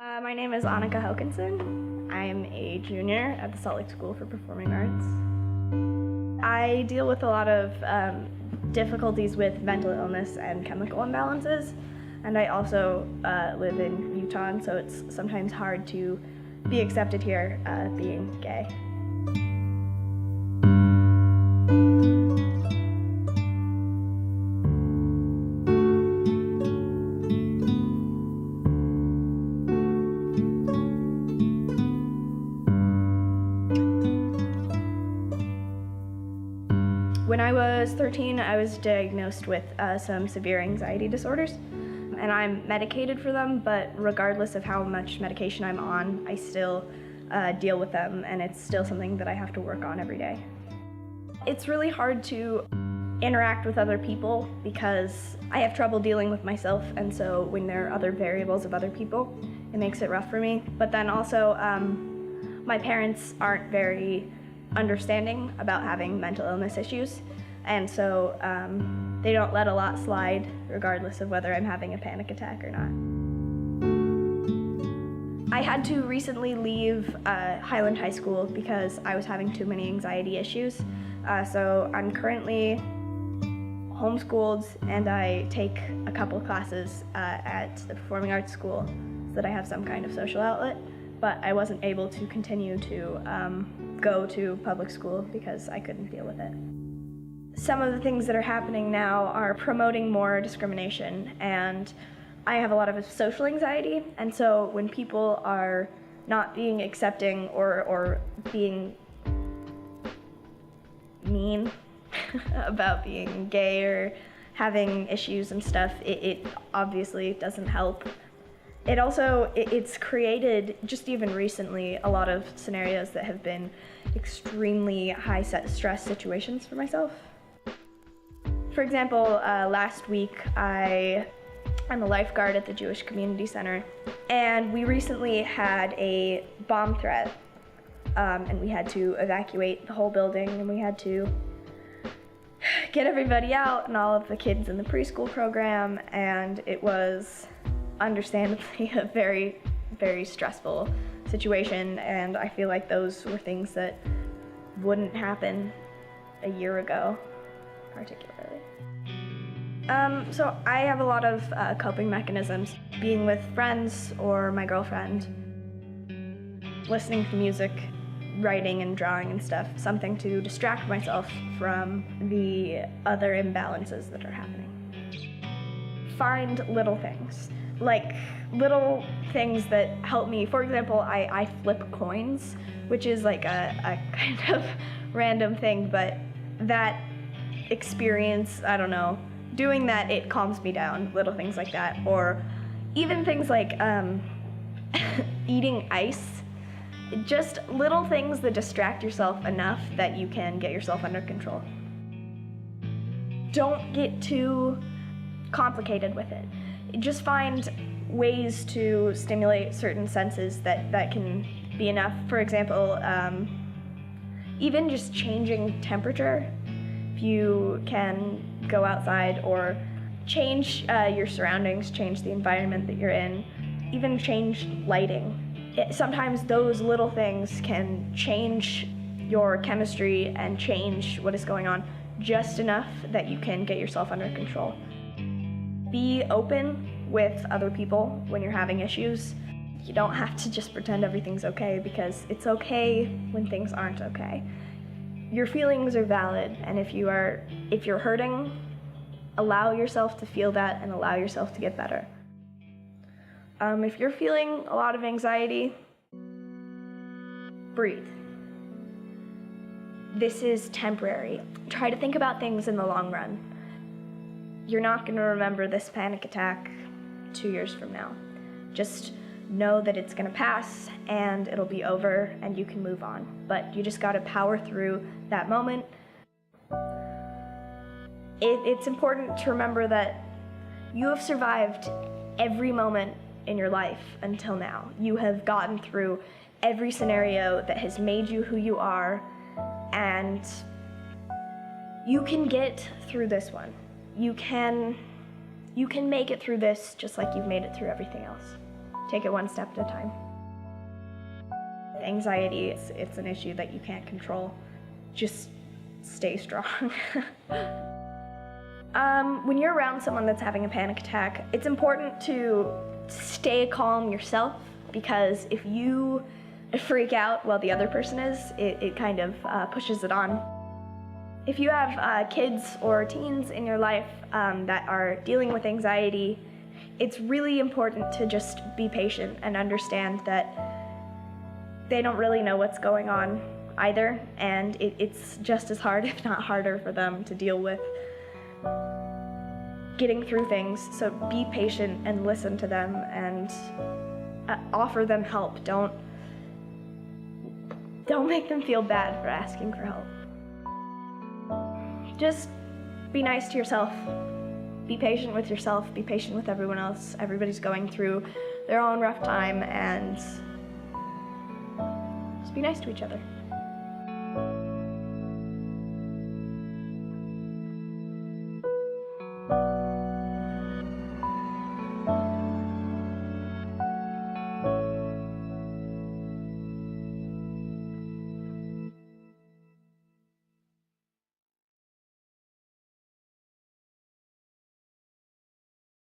My name is Annika Hokinson. I'm a junior at the Salt Lake School for Performing Arts. I deal with a lot of difficulties with mental illness and chemical imbalances, and I also live in Utah, and so it's sometimes hard to be accepted here being gay. When I was 13, I was diagnosed with some severe anxiety disorders, and I'm medicated for them, but regardless of how much medication I'm on, I still deal with them, and it's still something that I have to work on every day. It's really hard to interact with other people because I have trouble dealing with myself, and so when there are other variables of other people, it makes it rough for me. But then also, my parents aren't very understanding about having mental illness issues, and so they don't let a lot slide regardless of whether I'm having a panic attack or not. I had to recently leave Highland High School because I was having too many anxiety issues, so I'm currently homeschooled and I take a couple classes at the Performing Arts School so that I have some kind of social outlet, but I wasn't able to continue to go to public school because I couldn't deal with it. Some of the things that are happening now are promoting more discrimination, and I have a lot of social anxiety, and so when people are not being accepting or being mean about being gay or having issues and stuff, it obviously doesn't help. It's created, just even recently, a lot of scenarios that have been extremely high stress situations for myself. For example, last week I'm a lifeguard at the Jewish Community Center, and we recently had a bomb threat, and we had to evacuate the whole building, and we had to get everybody out and all of the kids in the preschool program, and it was understandably a very, very stressful situation, and I feel like those were things that wouldn't happen a year ago, particularly. So I have a lot of coping mechanisms, being with friends or my girlfriend, listening to music, writing and drawing and stuff, something to distract myself from the other imbalances that are happening. Find little things. Like little things that help me. For example, I flip coins, which is like a kind of random thing, but that experience, I don't know, doing that, it calms me down, little things like that. Or even things like eating ice, just little things that distract yourself enough that you can get yourself under control. Don't get too complicated with it. Just find ways to stimulate certain senses that can be enough. For example, even just changing temperature. If you can go outside or change your surroundings, change the environment that you're in, even change lighting. Sometimes those little things can change your chemistry and change what is going on just enough that you can get yourself under control. Be open with other people when you're having issues. You don't have to just pretend everything's okay, because it's okay when things aren't okay. Your feelings are valid, and if you're hurting, allow yourself to feel that and allow yourself to get better. If you're feeling a lot of anxiety, breathe. This is temporary. Try to think about things in the long run. You're not going to remember this panic attack 2 years from now. Just know that it's going to pass and it'll be over and you can move on. But you just got to power through that moment. It's important to remember that you have survived every moment in your life until now. You have gotten through every scenario that has made you who you are, and you can get through this one. You can make it through this just like you've made it through everything else. take it one step at a time. Anxiety, it's an issue that you can't control. Just stay strong. When you're around someone that's having a panic attack, it's important to stay calm yourself, because if you freak out while the other person is, it kind of pushes it on. If you have kids or teens in your life that are dealing with anxiety, it's really important to just be patient and understand that they don't really know what's going on either, and it's just as hard, if not harder, for them to deal with getting through things. So be patient and listen to them and offer them help. Don't make them feel bad for asking for help. Just be nice to yourself. Be patient with yourself, be patient with everyone else. Everybody's going through their own rough time, and just be nice to each other.